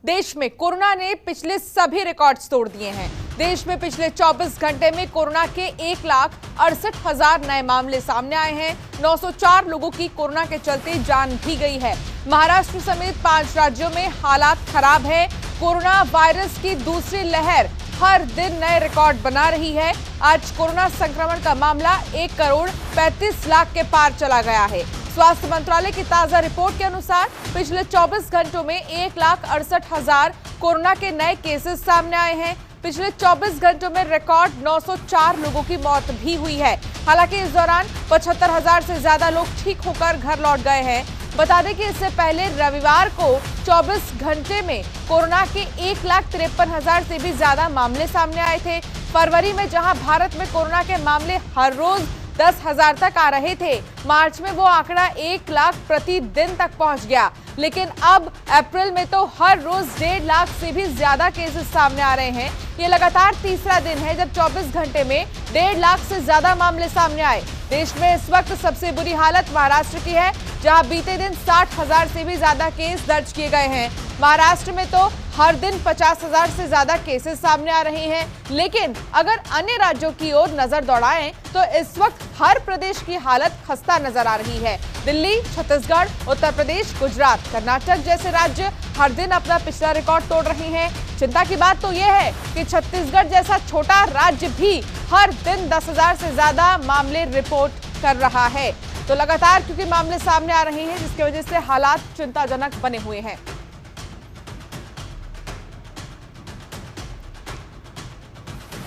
देश में कोरोना ने पिछले सभी रिकॉर्ड्स तोड़ दिए हैं। देश में पिछले 24 घंटे में कोरोना के 1,68,000 नए मामले सामने आए हैं। 904 लोगों की कोरोना के चलते जान भी गई है। महाराष्ट्र समेत 5 राज्यों में हालात खराब है। कोरोना वायरस की दूसरी लहर हर दिन नए रिकॉर्ड बना रही है। आज कोरोना संक्रमण का मामला 1,35,00,000 के पार चला गया है। स्वास्थ्य मंत्रालय की ताजा रिपोर्ट के अनुसार पिछले 24 घंटों में 1,68,000 कोरोना के नए केसेस सामने आए हैं। पिछले 24 घंटों में रिकॉर्ड 904 लोगों की मौत भी हुई है। हालांकि इस दौरान 75,000 से ज्यादा लोग ठीक होकर घर लौट गए हैं। बता दें कि इससे पहले रविवार को 24 घंटे में कोरोना के 1,53,000 से भी ज्यादा मामले सामने आए थे। फरवरी में जहां भारत में कोरोना के मामले हर रोज 10,000 तक आ रहे थे, मार्च में वो आंकड़ा 1 लाख प्रतिदिन तक पहुंच गया। लेकिन अब अप्रैल में तो हर रोज 1.5 लाख से भी ज्यादा केसेस सामने आ रहे हैं। ये लगातार तीसरा दिन है जब 24 घंटे में 1.5 लाख से ज्यादा मामले सामने आए। देश में इस वक्त सबसे बुरी हालत महाराष्ट्र की है, जहां बीते दिन 60,000 से भी ज्यादा केस दर्ज किए गए हैं। महाराष्ट्र में तो हर दिन 50,000 से ज्यादा केसेस सामने आ रहे हैं। लेकिन अगर अन्य राज्यों की ओर नजर दौड़ाएं तो इस वक्त हर प्रदेश की हालत खस्ता नजर आ रही है। दिल्ली, छत्तीसगढ़, उत्तर प्रदेश, गुजरात, कर्नाटक जैसे राज्य हर दिन अपना पिछला रिकॉर्ड तोड़ रहे हैं। चिंता की बात तो यह है कि छत्तीसगढ़ जैसा छोटा राज्य भी हर दिन 10,000 से ज्यादा मामले रिपोर्ट कर रहा है। तो लगातार क्योंकि मामले सामने आ रहे हैं, जिसकी वजह से हालात चिंताजनक बने हुए हैं।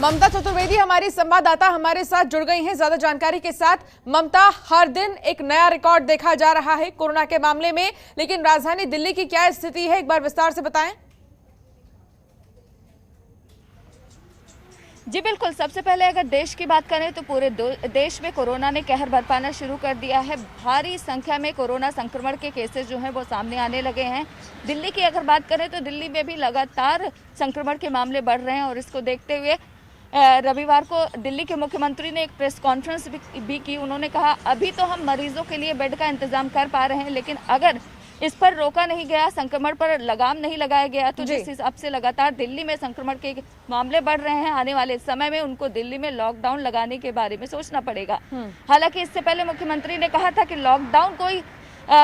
ममता चतुर्वेदी हमारी संवाददाता हमारे साथ जुड़ गई हैं ज्यादा जानकारी के साथ। ममता, हर दिन एक नया रिकॉर्ड देखा जा रहा है कोरोना के मामले में, लेकिन राजधानी दिल्ली की क्या स्थिति है, एक बार विस्तार से बताएं। जी बिल्कुल, सबसे पहले अगर देश की बात करें तो पूरे देश में कोरोना ने कहर बरपाना शुरू कर दिया है। भारी संख्या में कोरोना संक्रमण के केसेस जो हैं वो सामने आने लगे हैं। दिल्ली की अगर बात करें तो दिल्ली में भी लगातार संक्रमण के मामले बढ़ रहे हैं और इसको देखते हुए रविवार को दिल्ली के मुख्यमंत्री ने एक प्रेस कॉन्फ्रेंस भी की। उन्होंने कहा अभी तो हम मरीजों के लिए बेड का इंतजाम कर पा रहे हैं, लेकिन अगर इस पर रोका नहीं गया, संक्रमण पर लगाम नहीं लगाया गया, तो जिस हिसाब से लगातार दिल्ली में संक्रमण के मामले बढ़ रहे हैं, आने वाले समय में उनको दिल्ली में लॉकडाउन लगाने के बारे में सोचना पड़ेगा। हालांकि इससे पहले मुख्यमंत्री ने कहा था कि लॉकडाउन कोई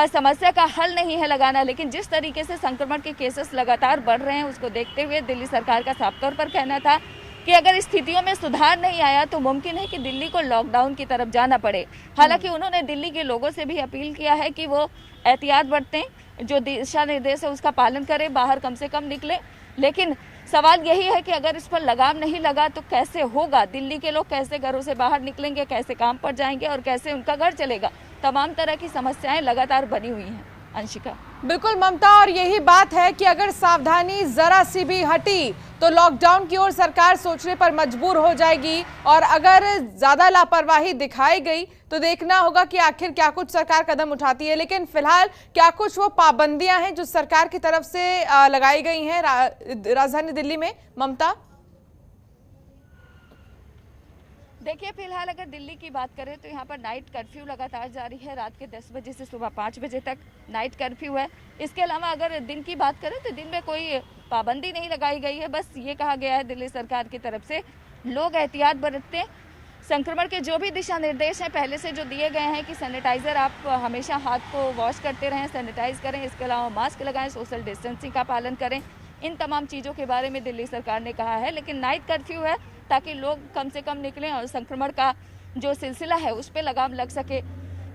समस्या का हल नहीं है लगाना, लेकिन जिस तरीके से संक्रमण के केसेस लगातार बढ़ रहे हैं उसको देखते हुए दिल्ली सरकार का साफ तौर पर कहना था कि अगर स्थितियों में सुधार नहीं आया तो मुमकिन है कि दिल्ली को लॉकडाउन की तरफ जाना पड़े। हालांकि उन्होंने दिल्ली के लोगों से भी अपील किया है कि वो एहतियात बरतें, जो दिशा निर्देश है उसका पालन करें, बाहर कम से कम निकलें। लेकिन सवाल यही है कि अगर इस पर लगाम नहीं लगा तो कैसे होगा, दिल्ली के लोग कैसे घरों से बाहर निकलेंगे, कैसे काम पर जाएंगे और कैसे उनका घर चलेगा। तमाम तरह की समस्याएं लगातार बनी हुई हैं। अंशिका, बिल्कुल ममता, और यही बात है कि अगर सावधानी जरा सी भी हटी तो लॉकडाउन की ओर सरकार सोचने पर मजबूर हो जाएगी, और अगर ज्यादा लापरवाही दिखाई गई तो देखना होगा कि आखिर क्या कुछ सरकार कदम उठाती है। लेकिन फिलहाल क्या कुछ वो पाबंदियां हैं जो सरकार की तरफ से लगाई गई हैं राजधानी दिल्ली में, ममता? देखिए, फिलहाल अगर दिल्ली की बात करें तो यहाँ पर नाइट कर्फ्यू लगातार जारी है। रात के 10 बजे से सुबह 5 बजे तक नाइट कर्फ्यू है। इसके अलावा अगर दिन की बात करें तो दिन में कोई पाबंदी नहीं लगाई गई है। बस ये कहा गया है दिल्ली सरकार की तरफ से लोग एहतियात बरतें। संक्रमण के जो भी दिशा निर्देश हैं पहले से जो दिए गए हैं कि सैनिटाइज़र आप हमेशा हाथ को वॉश करते रहें, सैनिटाइज करें, इसके अलावा मास्क लगाएं, सोशल डिस्टेंसिंग का पालन करें, इन तमाम चीज़ों के बारे में दिल्ली सरकार ने कहा है। लेकिन नाइट कर्फ्यू है ताकि लोग कम से कम निकलें और संक्रमण का जो सिलसिला है उस पर लगाम लग सके।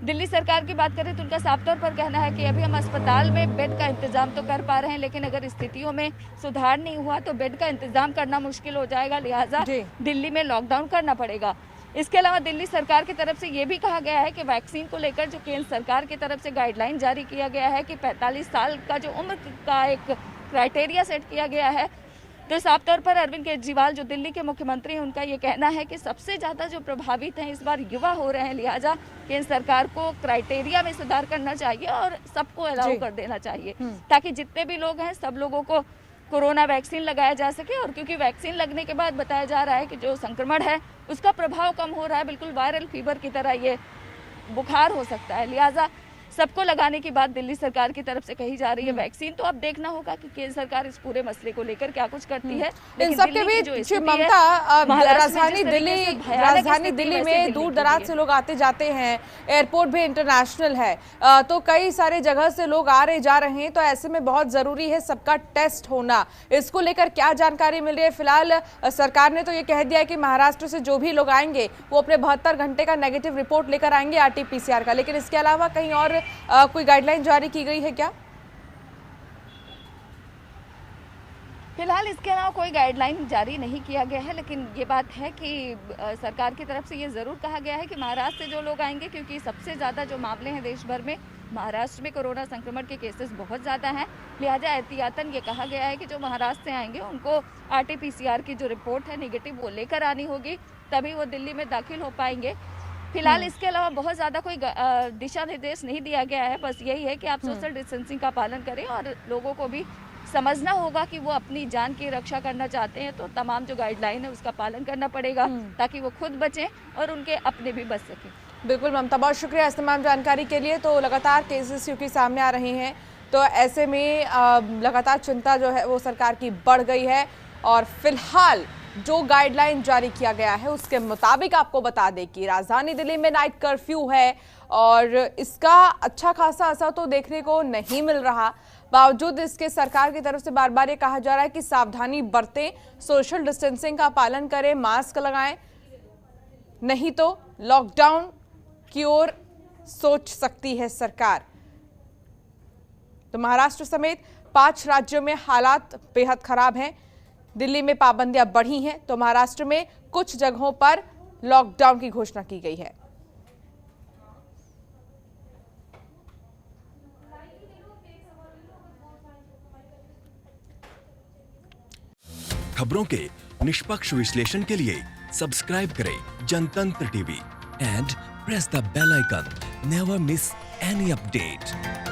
दिल्ली सरकार की बात करें तो उनका साफ तौर पर कहना है कि अभी हम अस्पताल में बेड का इंतजाम तो कर पा रहे हैं, लेकिन अगर स्थितियों में सुधार नहीं हुआ तो बेड का इंतजाम करना मुश्किल हो जाएगा, लिहाजा दिल्ली में लॉकडाउन करना पड़ेगा। इसके अलावा दिल्ली सरकार की तरफ से ये भी कहा गया है कि वैक्सीन को लेकर जो केंद्र सरकार की तरफ से गाइडलाइन जारी किया गया है कि 45 साल का जो उम्र का एक क्राइटेरिया सेट किया गया है, तो साफ तौर पर अरविंद केजरीवाल जो दिल्ली के मुख्यमंत्री हैं उनका ये कहना है कि सबसे ज़्यादा जो प्रभावित हैं इस बार युवा हो रहे हैं, लिहाजा केंद्र सरकार को क्राइटेरिया में सुधार करना चाहिए और सबको अलाउ कर देना चाहिए ताकि जितने भी लोग हैं सब लोगों को कोरोना वैक्सीन लगाया जा सके। और क्योंकि वैक्सीन लगने के बाद बताया जा रहा है कि जो संक्रमण है उसका प्रभाव कम हो रहा है, बिल्कुल वायरल फीवर की तरह ये बुखार हो सकता है, लिहाजा सबको लगाने की बात दिल्ली सरकार की तरफ से कही जा रही है वैक्सीन। तो अब देखना होगा कि केंद्र सरकार इस पूरे मसले को लेकर क्या कुछ करती है। इन सबके बीच ममता, राजधानी दिल्ली में दूर दराज से लोग आते जाते हैं, एयरपोर्ट भी इंटरनेशनल है, तो कई सारे जगह से लोग आ रहे जा रहे हैं, तो ऐसे में बहुत जरूरी है सबका टेस्ट होना। इसको लेकर क्या जानकारी मिल रही है? फिलहाल सरकार ने तो ये कह दिया है कि महाराष्ट्र से जो भी लोग आएंगे वो अपने 72 घंटे का नेगेटिव रिपोर्ट लेकर आएंगे RT-PCR का, लेकिन इसके अलावा कहीं और कोई गाइडलाइन जारी की गई है क्या? फिलहाल इसके अलावा कोई गाइडलाइन जारी नहीं किया गया है, लेकिन ये बात है कि सरकार की तरफ से ये ज़रूर कहा गया है कि महाराष्ट्र से जो लोग आएंगे, क्योंकि सबसे ज़्यादा जो मामले हैं देश भर में महाराष्ट्र में कोरोना संक्रमण के केसेस बहुत ज़्यादा हैं, लिहाजा एहतियातन ये कहा गया है कि जो महाराष्ट्र से आएंगे उनको RT-PCR की जो रिपोर्ट है नेगेटिव वो लेकर आनी होगी, तभी वो दिल्ली में दाखिल हो पाएंगे। फिलहाल इसके अलावा बहुत ज़्यादा कोई दिशा निर्देश नहीं दिया गया है, बस यही है कि आप सोशल डिस्टेंसिंग का पालन करें और लोगों को भी समझना होगा कि वो अपनी जान की रक्षा करना चाहते हैं तो तमाम जो गाइडलाइन है उसका पालन करना पड़ेगा, ताकि वो खुद बचें और उनके अपने भी बच सकें। बिल्कुल ममता, बहुत शुक्रिया इस तमाम जानकारी के लिए। तो लगातार केसेस क्योंकि सामने आ रहे हैं, तो ऐसे में लगातार चिंता जो है वो सरकार की बढ़ गई है, और फिलहाल जो गाइडलाइन जारी किया गया है उसके मुताबिक आपको बता दें कि राजधानी दिल्ली में नाइट कर्फ्यू है, और इसका अच्छा खासा असर तो देखने को नहीं मिल रहा। बावजूद इसके सरकार की तरफ से बार बार ये कहा जा रहा है कि सावधानी बरतें, सोशल डिस्टेंसिंग का पालन करें, मास्क लगाएं, नहीं तो लॉकडाउन की ओर सोच सकती है सरकार। तो महाराष्ट्र समेत 5 राज्यों में हालात बेहद खराब हैं। दिल्ली में पाबंदियां बढ़ी हैं, तो महाराष्ट्र में कुछ जगहों पर लॉकडाउन की घोषणा की गई है। खबरों के निष्पक्ष विश्लेषण के लिए सब्सक्राइब करें Jantantra TV and press the bell icon. Never miss any update.